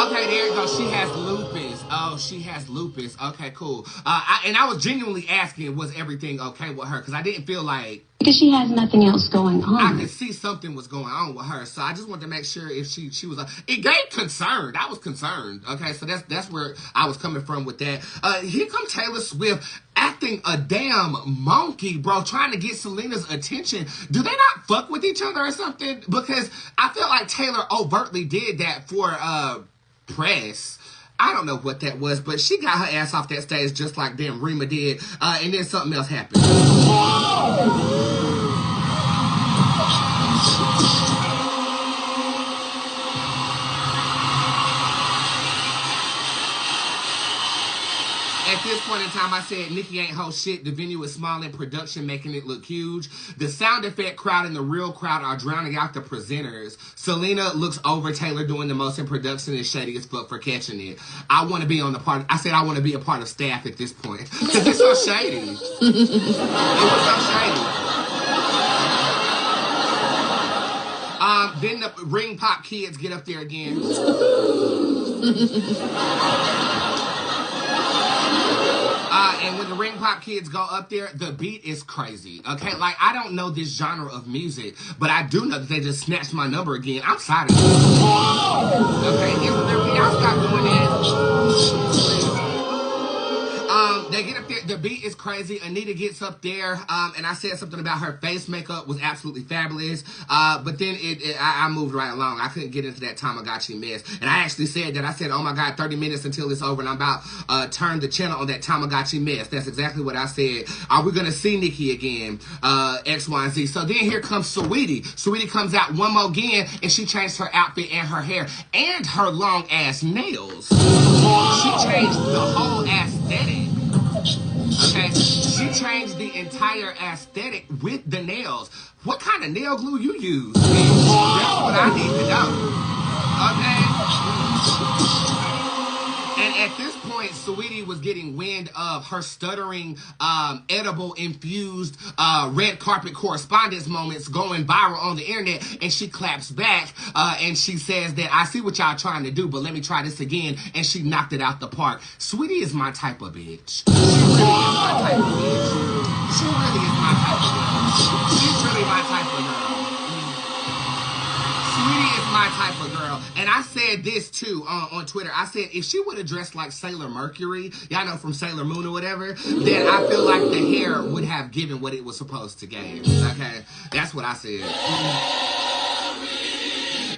Okay, there you go. She has lupus. Oh, she has lupus. Okay, cool. I was genuinely asking, was everything okay with her? Because I didn't feel like... Because she has nothing else going on. I could see something was going on with her, so I just wanted to make sure if she was... it gave concern. I was concerned. Okay, so that's where I was coming from with that. Here comes Taylor Swift acting a damn monkey, bro, trying to get Selena's attention. Do they not fuck with each other or something? Because I feel like Taylor overtly did that for press. I don't know what that was, but she got her ass off that stage just like damn Rima did, and then something else happened. At this point in time, I said, Nicki ain't whole shit. The venue is small in production, making it look huge. The sound effect crowd and the real crowd are drowning out the presenters. Selena looks over Taylor doing the most in production and shady as fuck for catching it. I want to be on the part. I said I want to be a part of staff at this point. Because it's so shady. It was so shady. Then the ring pop kids get up there again. And when the ring pop kids go up there, the beat is crazy. Okay, like I don't know this genre of music, but I do know that they just snatched my number again. I'm excited. Okay, isn't there anything else got going on? They get up there, the beat is crazy. Anita gets up there, and I said something about her face makeup was absolutely fabulous. But then I moved right along. I couldn't get into that Tamagotchi mess. And I actually said that. I said, oh my God, 30 minutes until it's over, and I'm about turn the channel on that Tamagotchi mess. That's exactly what I said. Are we gonna see Nicki again? X, Y, and Z. So then here comes Saweetie. Saweetie comes out one more again, and she changed her outfit and her hair and her long ass nails. She changed the whole aesthetic. Okay, she changed the entire aesthetic with the nails. What kind of nail glue you use? That's what I need to know. Okay? And at this point, Saweetie was getting wind of her stuttering, edible-infused red carpet correspondence moments going viral on the internet, and she claps back, and she says that, I see what y'all trying to do, but let me try this again, and she knocked it out the park. Saweetie is my type of bitch. She really is my type of bitch. She really is my type of bitch. She's really my type of girl. Saweetie is my type of girl. And I said this too on Twitter. I said if she would have dressed like Sailor Mercury, y'all know from Sailor Moon or whatever, then I feel like the hair would have given what it was supposed to give. Okay, that's what I said.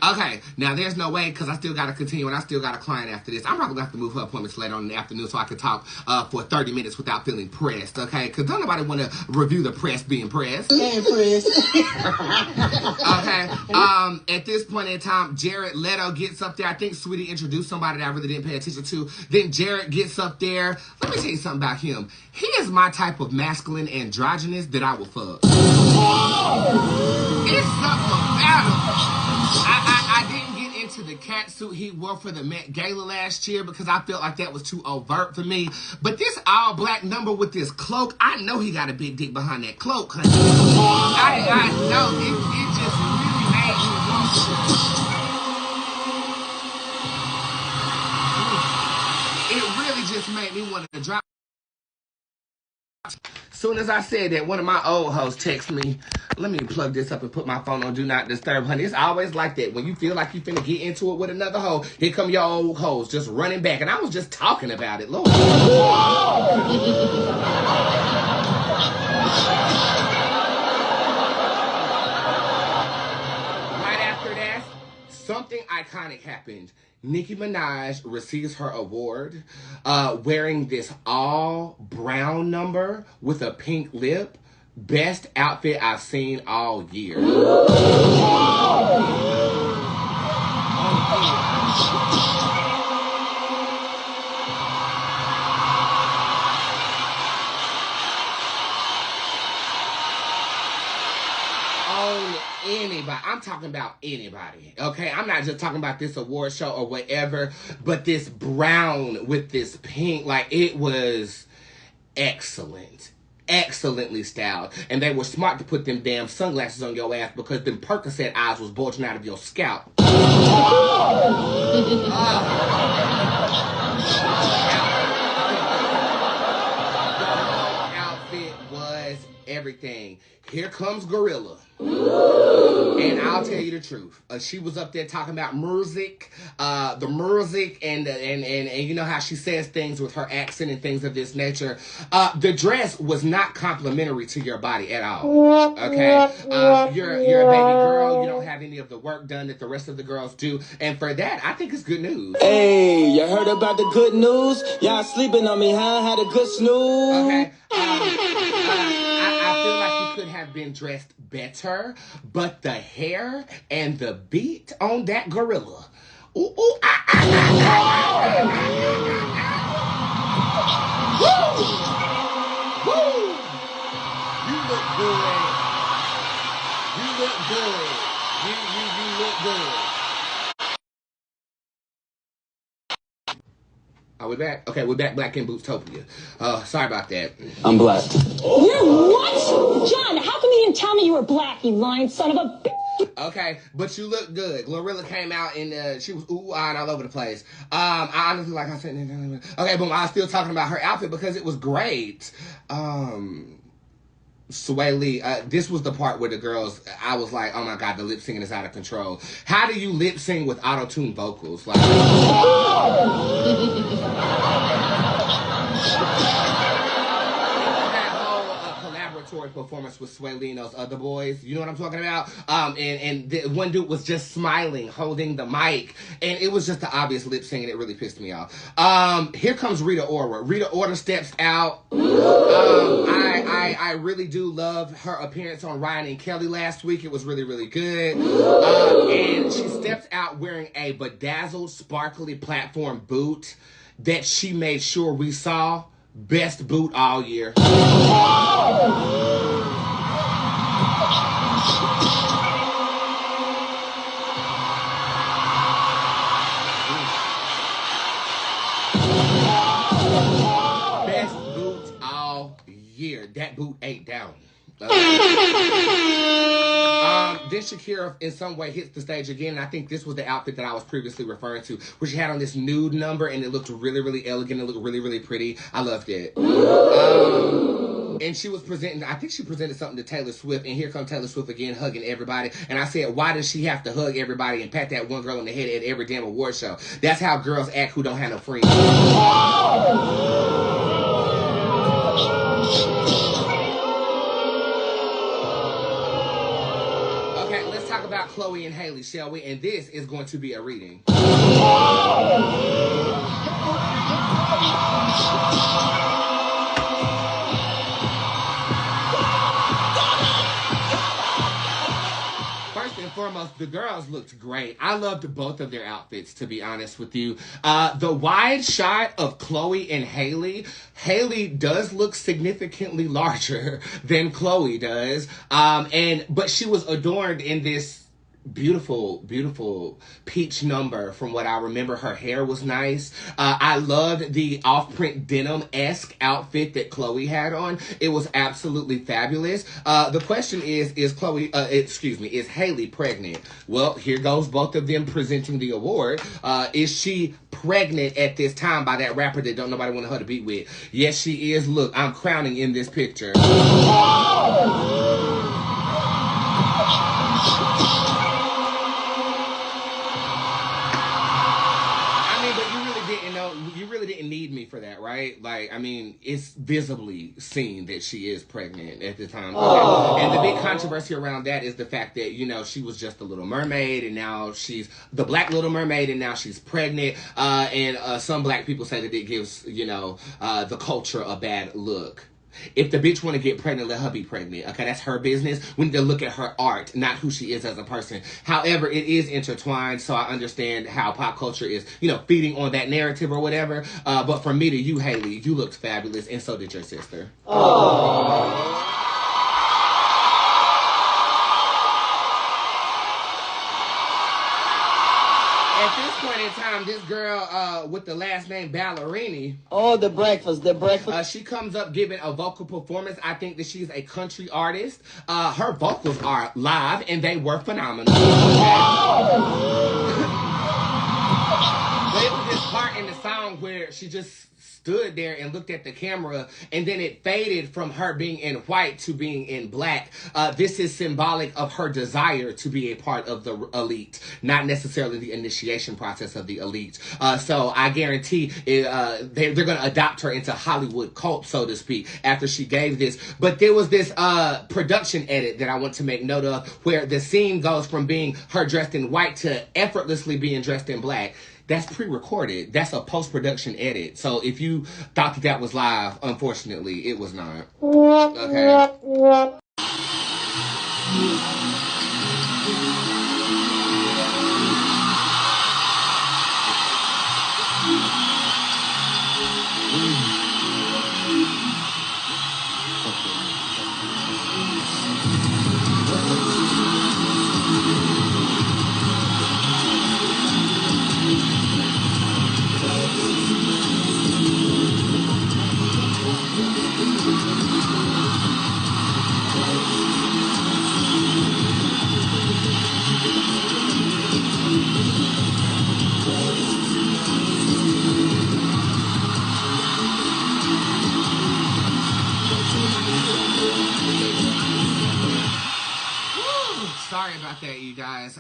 Okay, now there's no way, because I still got to continue and I still got a client after this. I'm probably going to have to move her appointments later on in the afternoon so I can talk for 30 minutes without feeling pressed, okay? Because don't nobody want to review the press being pressed. Being pressed. Okay, at this point in time, Jared Leto gets up there. I think Sweetie introduced somebody that I really didn't pay attention to. Then Jared gets up there. Let me tell you something about him. He is my type of masculine androgynous that I will fuck. It's something about him. I didn't get into the cat suit he wore for the Met Gala last year because I felt like that was too overt for me. But this all black number with this cloak, I know he got a big dick behind that cloak, honey. I know. It just really made me want to. It really just made me want to drop. Soon as I said that, one of my old hoes texted me. Let me plug this up and put my phone on Do Not Disturb, honey. It's always like that. When you feel like you finna get into it with another hoe, here come your old hoes just running back. And I was just talking about it, Lord. Right after that, something iconic happened. Nicki Minaj receives her award wearing this all brown number with a pink lip. Best outfit I've seen all year. Anybody. I'm talking about anybody, okay? I'm not just talking about this award show or whatever, but this brown with this pink, like, it was excellent. Excellently styled. And they were smart to put them damn sunglasses on your ass because them Percocet eyes was bulging out of your scalp. The whole outfit was everything. Here comes Gorilla. And I'll tell you the truth. She was up there talking about music, the music, and you know how she says things with her accent and things of this nature. The dress was not complimentary to your body at all. Okay, you're a baby girl. You don't have any of the work done that the rest of the girls do, and for that, I think it's good news. Hey, you heard about the good news? Y'all sleeping on me, huh? Had a good snooze. Okay. I feel like you could have been dressed better, but the hair and the beat on that gorilla. Ooh, ooh, Woo! Woo! You look good. You look good. You look good. Are we back? Okay, we're back. Black in Bootstopia. Sorry about that. I'm black. You're what? John, how come you didn't tell me you were black, you lying son of a bitch? Okay, but you look good. Glorilla came out and she was ooh-ahing all over the place. I honestly, like I said, okay, but I was still talking about her outfit because it was great. Sway Lee, this was the part where the girls, I was like, oh my God, the lip singing is out of control. How do you lip sing with auto-tune vocals? Like, collaboratory performance with Sway Lee and those other boys. You know what I'm talking about? And the one dude was just smiling, holding the mic, and it was just the obvious lip singing. It really pissed me off. Here comes Rita Ora. Rita Ora steps out. I really do love her appearance on Ryan and Kelly last week. It was really, really good. And she steps out wearing a bedazzled, sparkly platform boot that she made sure we saw. Best boot all year. Best boot all year. That boot ain't down. Then Shakira in some way hits the stage again, and I think this was the outfit that I was previously referring to, where she had on this nude number, and it looked really, really elegant. It looked really, really pretty. I loved it. And she was presenting, I think she presented something to Taylor Swift, and here comes Taylor Swift again hugging everybody. And I said, why does she have to hug everybody and pat that one girl on the head at every damn award show? That's how girls act who don't have no friends. Okay, let's talk about Chloe and Hailey, shall we? And this is going to be a reading. First and foremost, the girls looked great. I loved both of their outfits, to be honest with you. The wide shot of Chloe and Hailey, Hailey does look significantly larger than Chloe does. But she was adorned in this beautiful peach number. From what I remember, her hair was nice. I loved the off-print denim-esque outfit that Chloe had on. It was absolutely fabulous. The question is Hailey pregnant? Well, here goes both of them presenting the award. Is she pregnant at this time by that rapper that don't nobody want her to be with? Yes, she is. Look, I'm crowning in this picture. You really didn't need me for that, right? Like, I mean, it's visibly seen that she is pregnant at the time. Okay. And the big controversy around that is the fact that, you know, she was just a Little Mermaid, and now she's the Black Little Mermaid, and now she's pregnant. And some black people say that it gives, you know, the culture a bad look. If the bitch want to get pregnant, let her be pregnant. Okay, that's her business. We need to look at her art, not who she is as a person. However, it is intertwined, so I understand how pop culture is, you know, feeding on that narrative or whatever. But from me to you, Hailey, you looked fabulous, and so did your sister. Oh. At this point in time, this girl with the last name Ballerini. Oh, the breakfast. She comes up giving a vocal performance. I think that she's a country artist. Her vocals are live, and they were phenomenal. There was this part in the song where she just stood there and looked at the camera, and then it faded from her being in white to being in black. This is symbolic of her desire to be a part of the elite, not necessarily the initiation process of the elite. So I guarantee they're going to adopt her into Hollywood cult, so to speak, after she gave this. But there was this production edit that I want to make note of, where the scene goes from being her dressed in white to effortlessly being dressed in black. That's pre-recorded. That's a post-production edit. So if you thought that was live, unfortunately, it was not. Okay. Sorry about that, you guys.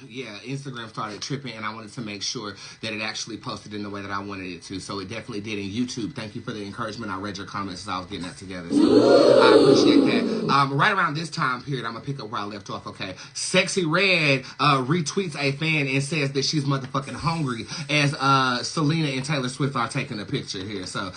Yeah, Instagram started tripping, and I wanted to make sure that it actually posted in the way that I wanted it to. So it definitely did. In YouTube, thank you for the encouragement. I read your comments as I was getting that together. So I appreciate that. Right around this time period, I'm going to pick up where I left off, okay? Sexy Red retweets a fan and says that she's motherfucking hungry as Selena and Taylor Swift are taking a picture here. So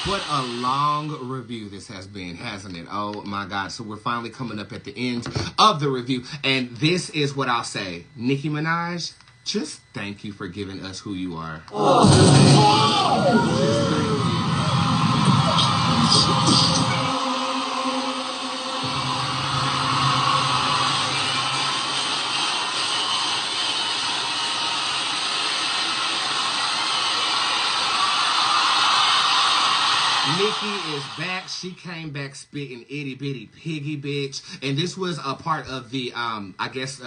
what a long review this has been, hasn't it? Oh my God. So we're finally coming up at the end of the review. And this is what I'll say. Nicki Minaj, just thank you for giving us who you are. Just thank you. Nikki is back. She came back spitting itty bitty piggy bitch. And this was a part of the, I guess,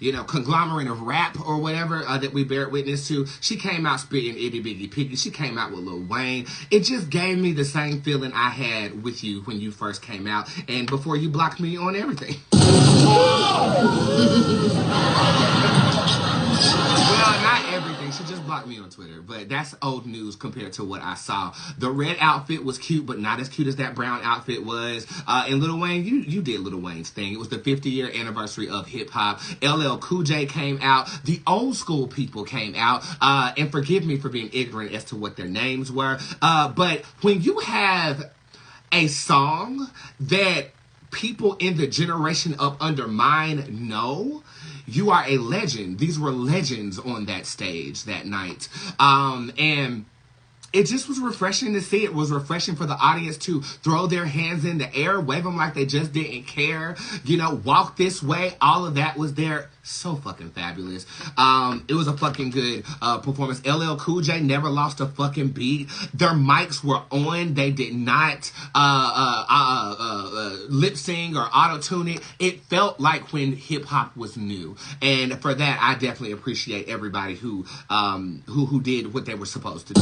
conglomerate of rap or whatever that we bear witness to. She came out spitting itty bitty piggy. She came out with Lil Wayne. It just gave me the same feeling I had with you when you first came out and before you blocked me on everything. Well, not everything. She just blocked me on Twitter, but that's old news compared to what I saw. The red outfit was cute, but not as cute as that brown outfit was. And Lil Wayne, you did Lil Wayne's thing. It was the 50-year anniversary of hip-hop. LL Cool J came out. The old school people came out. And forgive me for being ignorant as to what their names were. But when you have a song that people in the generation up under mine know, you are a legend. These were legends on that stage that night. And it just was refreshing to see. It was refreshing for the audience to throw their hands in the air, wave them like they just didn't care, walk this way. All of that was there. So fucking fabulous. It was a fucking good performance. LL Cool J never lost a fucking beat. Their mics were on. They did not lip sync or auto tune it. It felt like when hip hop was new, and for that I definitely appreciate everybody who did what they were supposed to do.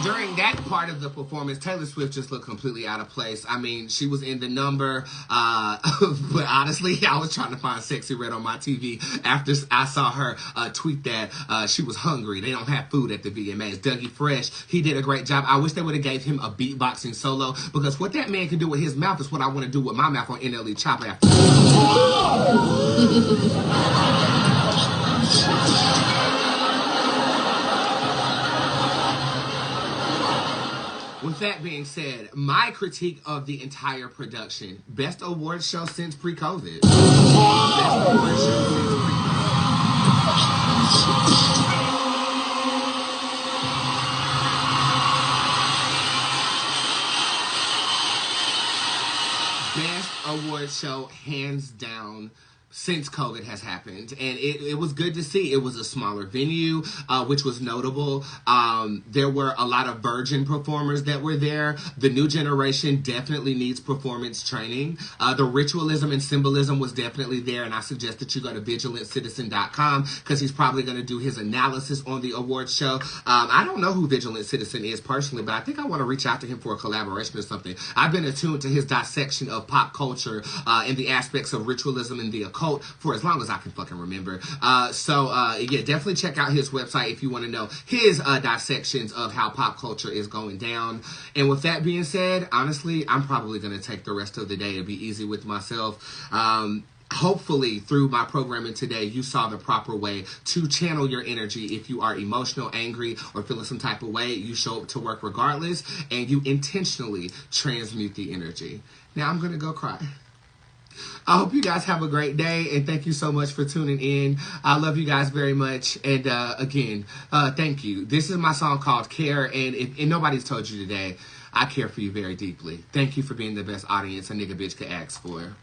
During that part of the performance, Taylor Swift just looked completely out of place. I mean, she was in the number, but honestly, I was trying to find Sexy Red on my TV after I saw her tweet that she was hungry. They don't have food at the VMAs. Dougie Fresh, he did a great job. I wish they would have gave him a beatboxing solo, because what that man can do with his mouth is what I want to do with my mouth on NLE Chop after. With that being said, my critique of the entire production, best award show since pre-COVID. Best award show since pre-COVID. Best award show, hands down, since COVID has happened. And it was good to see. It was a smaller venue, which was notable. There were a lot of virgin performers that were there. The new generation definitely needs performance training. The ritualism and symbolism was definitely there, and I suggest that you go to vigilantcitizen.com, because he's probably going to do his analysis on the award show. I don't know who Vigilant Citizen is personally, but I think I want to reach out to him for a collaboration or something. I've been attuned to his dissection of pop culture and the aspects of ritualism and the occult for as long as I can fucking remember. Yeah, definitely check out his website if you want to know his dissections of how pop culture is going down. And with that being said, honestly, I'm probably going to take the rest of the day and be easy with myself. Hopefully, through my programming today, you saw the proper way to channel your energy. If you are emotional, angry, or feeling some type of way, you show up to work regardless, and you intentionally transmute the energy. Now I'm going to go cry. I hope you guys have a great day, and thank you so much for tuning in. I love you guys very much, and again, thank you. This is my song called Care, and if nobody's told you today, I care for you very deeply. Thank you for being the best audience a nigga bitch could ask for.